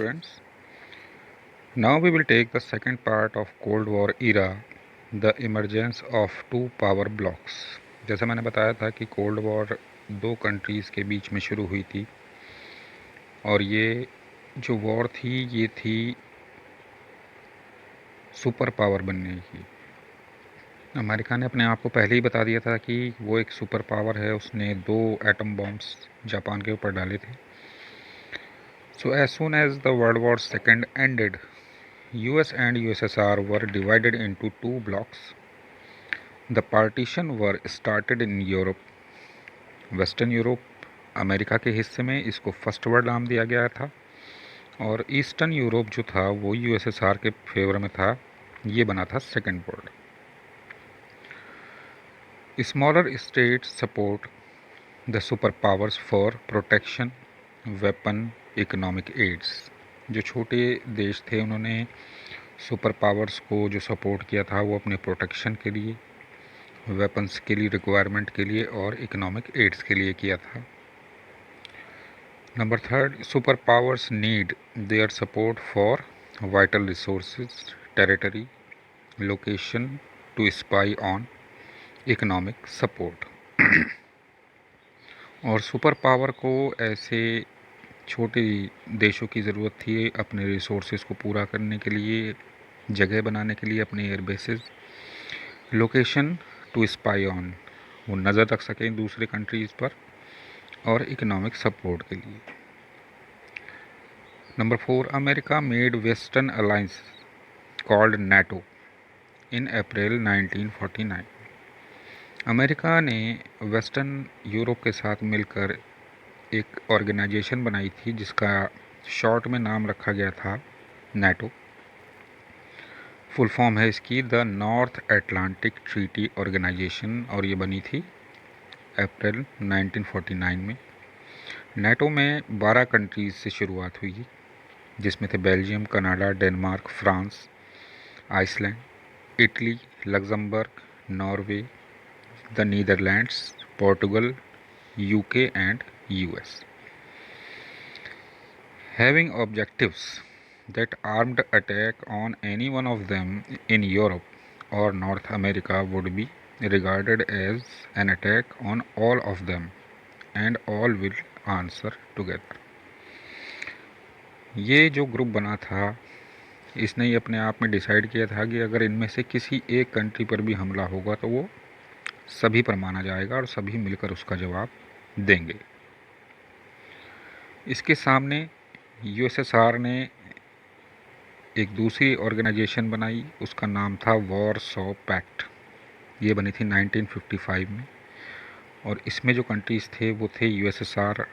students. Now we will take the second part of Cold War era, the emergence of two power blocks. जैसा मैंने बताया था कि cold war दो countries के बीच में शुरू हुई थी और ये जो वॉर थी ये थी सुपर पावर बनने की। अमेरिका ने अपने आप को पहले ही बता दिया था कि वो एक सुपर पावर है, उसने 2 एटम बॉम्ब्स जापान के ऊपर डाले थे। So as soon as the World War II ended, US and USSR were divided into two blocks. The partition were started in Europe. Western Europe America के हिस्से में इसको फर्स्ट वर्ल्ड नाम दिया गया था और ईस्टर्न यूरोप जो था वो यूएसएसआर के फेवर में था, ये बना था second world. Smaller states support the super powers for protection, weapon, economic aids. जो छोटे देश थे उन्होंने सुपर पावर्स को जो सपोर्ट किया था वो अपने प्रोटेक्शन के लिए, वेपन्स के लिए, रिक्वायरमेंट के लिए और इकोनॉमिक एड्स के लिए किया था। Number 3, super powers need their support for vital resources, territory, location to spy on, economic support. और सुपर पावर को ऐसे छोटे देशों की ज़रूरत थी अपने रिसोर्सेज को पूरा करने के लिए, जगह बनाने के लिए, अपने air bases, location to spy on, वो नज़र रख सकें दूसरे कंट्रीज़ पर, और इकोनॉमिक सपोर्ट के लिए। Number 4, America made western alliance called NATO in April 1949। America ने वेस्टर्न यूरोप के साथ मिलकर एक ऑर्गेनाइजेशन बनाई थी जिसका शॉर्ट में नाम रखा गया था नाटो। फुल फॉर्म है इसकी the North Atlantic Treaty Organization, और ये बनी थी अप्रैल 1949 में। नाटो में 12 कंट्रीज़ से शुरुआत हुई जिसमें थे Belgium, Canada, Denmark, France, Iceland, Italy, Luxembourg, Norway, the Netherlands, Portugal, UK and US. Having objectives that armed attack on any one of them in Europe or North America would be regarded as an attack on all of them and all will answer together। ये जो group बना था इसने ये अपने आप में decide किया था कि अगर इनमें से किसी एक कंट्री पर भी हमला होगा तो वो सभी पर माना जाएगा और सभी मिलकर उसका जवाब देंगे। इसके सामने यूएसएसआर ने एक दूसरी ऑर्गेनाइजेशन बनाई, उसका नाम था वॉरसॉ पैक्ट। ये बनी थी 1955 में और इसमें जो कंट्रीज़ थे वो थे USSR,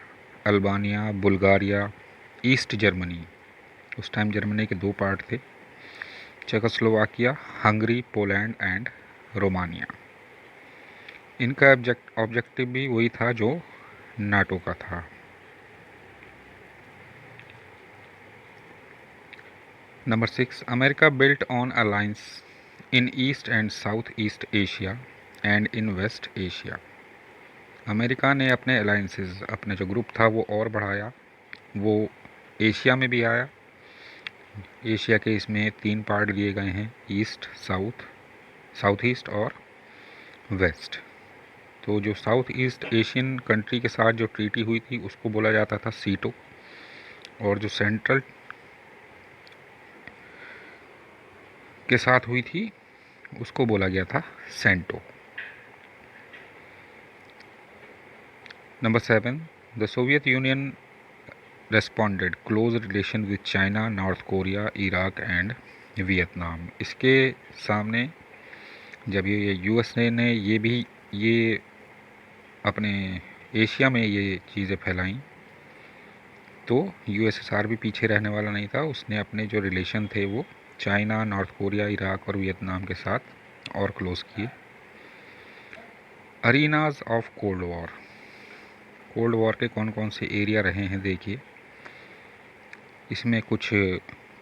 Albania, Bulgaria, East Germany, उस टाइम जर्मनी के 2 पार्ट थे, Czechoslovakia, Hungary, Poland and Romania. इनका ऑब्जेक्टिव भी वही था जो नाटो का था। Number 6, America built on alliance in East and South East Asia and in West Asia. America ने अपने अलायंसेस, अपने जो ग्रुप था वो और बढ़ाया, वो एशिया में भी आया। एशिया के इसमें 3 पार्ट दिए गए हैं, ईस्ट, साउथ, साउथ ईस्ट और वेस्ट। तो जो साउथ ईस्ट एशियन कंट्री के साथ जो ट्रीटी हुई थी उसको बोला जाता था सीटो, और जो सेंट्रल के साथ हुई थी उसको बोला गया था CENTO. Number 7, the Soviet Union responded close relation with China, North Korea, Iraq and Vietnam. इसके सामने जब ये यूएसए ने ये अपने एशिया में ये चीज़ें फैलाईं तो यूएसएसआर भी पीछे रहने वाला नहीं था। उसने अपने जो रिलेशन थे वो चाइना, नॉर्थ कोरिया, इराक और वियतनाम के साथ और क्लोज किए। Arenas of cold war. Cold war के कौन कौन से एरिया रहे हैं देखिए। इसमें कुछ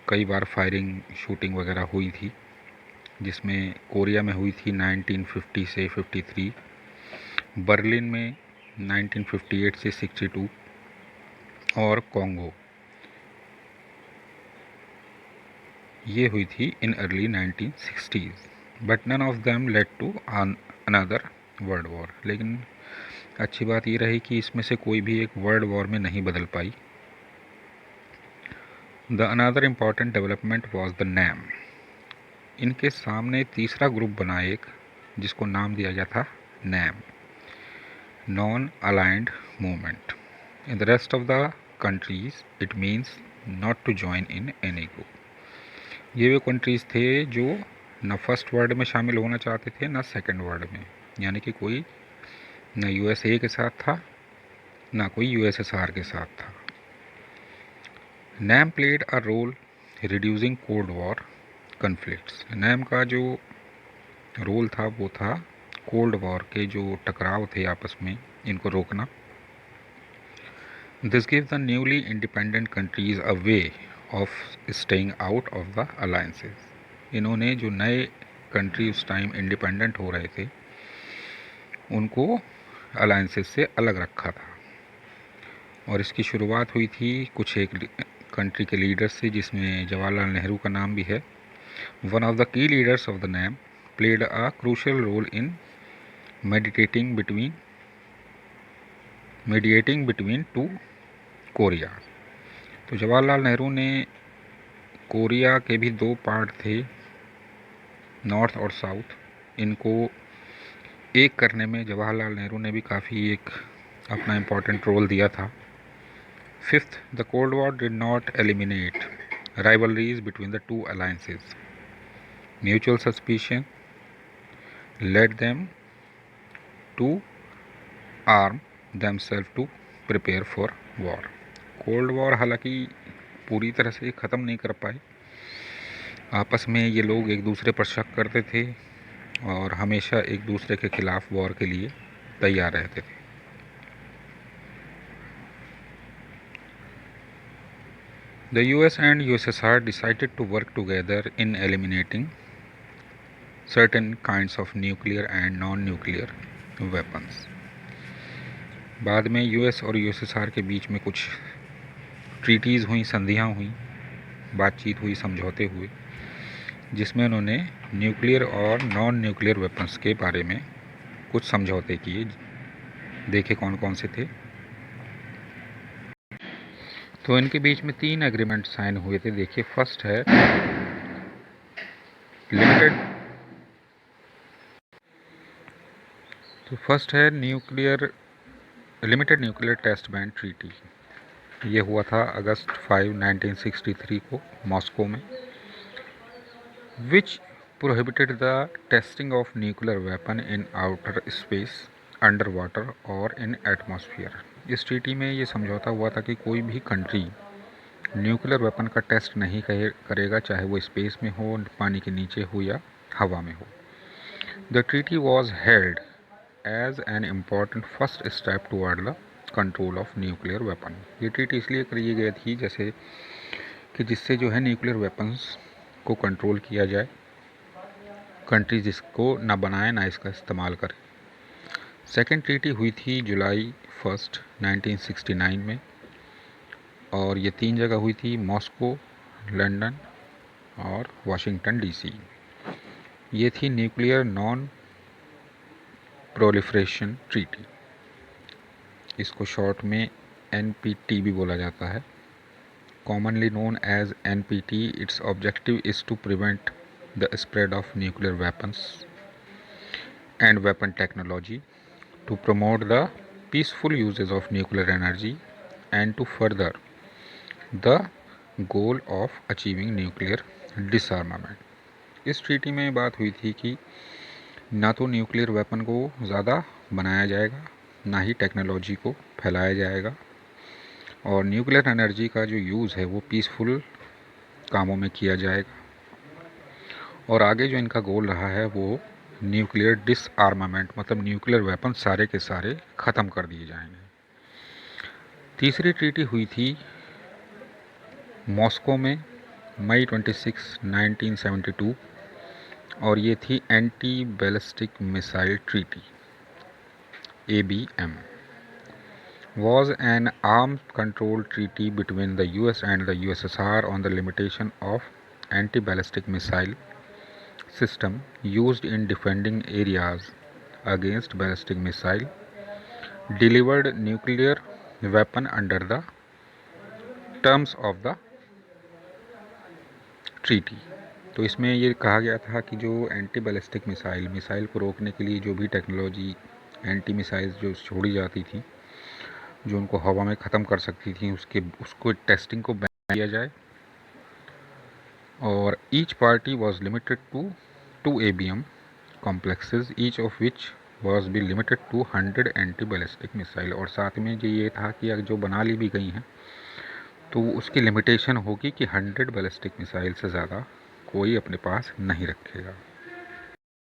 कई बार फायरिंग, शूटिंग वगैरह हुई थी, जिसमें कोरिया में हुई थी 1950 से 53, बर्लिन में 1958 से 62 और कॉन्गो ये हुई थी in early 1960s, but none of them led to another world war. लेकिन अच्छी बात ये रही कि इसमें से कोई भी एक वर्ल्ड वॉर में नहीं बदल पाई। The another important development was the NAM. इनके सामने तीसरा ग्रुप बना एक, जिसको नाम दिया गया था NAM, non aligned movement. In the rest of the countries it means not to join in any group. ये वो कंट्रीज़ थे जो न फर्स्ट वर्ल्ड में शामिल होना चाहते थे न सेकंड वर्ल्ड में, यानी कि कोई न यूएसए के साथ था न कोई यूएसएसआर के साथ था। NAM played a role reducing cold war conflicts. NAM का जो रोल था वो था कोल्ड वॉर के जो टकराव थे आपस में, इनको रोकना। This give the newly independent countries a way of staying out of the alliances. इन्होंने जो नए कंट्री उस टाइम इंडिपेंडेंट हो रहे थे उनको अलायंसेस से अलग रखा था। और इसकी शुरुआत हुई थी कुछ एक कंट्री के लीडर्स से, जिसमें जवाहरलाल नेहरू का नाम भी है। One of the key leaders of the NAM played a crucial role in mediating between two Korea. तो जवाहरलाल नेहरू ने, कोरिया के भी दो पार्ट थे, नॉर्थ और साउथ, इनको एक करने में जवाहरलाल नेहरू ने भी काफ़ी एक अपना इम्पोर्टेंट रोल दिया था। Fifth, the Cold War did not eliminate rivalries between the two alliances. Mutual suspicion led them to arm themselves to prepare for war. Cold war हालांकि पूरी तरह से ख़त्म नहीं कर पाए, आपस में ये लोग एक दूसरे पर शक करते थे और हमेशा एक दूसरे के खिलाफ वॉर के लिए तैयार रहते थे। The US and USSR decided to work together in eliminating certain kinds of nuclear and non-nuclear weapons. बाद में यूएस और यूएसएसआर के बीच में कुछ ट्रीटीज़ हुई, संधियाँ हुई, बातचीत हुई, समझौते हुए, जिसमें उन्होंने न्यूक्लियर और नॉन न्यूक्लियर वेपन्स के बारे में कुछ समझौते किए। देखे कौन कौन से थे। तो इनके बीच में 3 एग्रीमेंट साइन हुए थे। देखिए, फर्स्ट है limited nuclear test ban treaty. ये हुआ था अगस्त 5, 1963 को मॉस्को में, which prohibited the testing of nuclear weapon in outer space, under water और इन एटमॉस्फेयर। इस ट्रीटी में ये समझौता हुआ था कि कोई भी कंट्री न्यूक्लियर वेपन का टेस्ट नहीं करेगा, चाहे वो स्पेस में हो, पानी के नीचे हो या हवा में हो। The treaty was held as an important first step toward the control of nuclear weapon. ये ट्रीटी इसलिए करी गई थी जैसे कि जिससे जो है न्यूक्लियर वेपन्स को कंट्रोल किया जाए, कंट्री जिसको ना बनाए ना इसका इस्तेमाल करे। सेकेंड ट्रीटी हुई थी जुलाई 1, 1969 में, और ये 3 जगह हुई थी, मॉस्को, लंदन और वाशिंगटन डीसी। ये थी न्यूक्लियर नॉन प्रोलिफरेशन ट्रीटी। इसको शॉर्ट में NPT भी बोला जाता है, commonly known as NPT। It's objective is to prevent the spread of nuclear weapons and weapon technology, to promote the peaceful uses of nuclear energy and to further the goal of achieving nuclear disarmament. इस treaty में बात हुई थी कि ना तो nuclear weapon को ज़्यादा बनाया जाएगा, ना ही टेक्नोलॉजी को फैलाया जाएगा, और न्यूक्लियर एनर्जी का जो यूज़ है वो पीसफुल कामों में किया जाएगा। और आगे जो इनका गोल रहा है वो न्यूक्लियर डिसआर्मामेंट, मतलब न्यूक्लियर वेपन सारे के सारे ख़त्म कर दिए जाएंगे। तीसरी ट्रीटी हुई थी मॉस्को में मई 26, 1972, और ये थी anti ballistic missile treaty, ABM। was an arms control treaty between the US and the USSR on the limitation of anti-ballistic missile system used in defending areas against ballistic missile, delivered nuclear weapon under the terms of the treaty. तो इसमें ये कहा गया था कि जो anti ballistic missile को रोकने के लिए जो भी टेक्नोलॉजी एंटी मिसाइल्स जो छोड़ी जाती थी, जो उनको हवा में ख़त्म कर सकती थी, उसको टेस्टिंग को बैन किया जाए। और each party was limited to 2 ABM complexes, each of which was be limited to 100 anti ballistic missile. और साथ में जो ये था कि अगर जो बना ली भी गई हैं तो उसकी लिमिटेशन होगी कि 100 बैलिस्टिक मिसाइल से ज़्यादा कोई अपने पास नहीं रखेगा।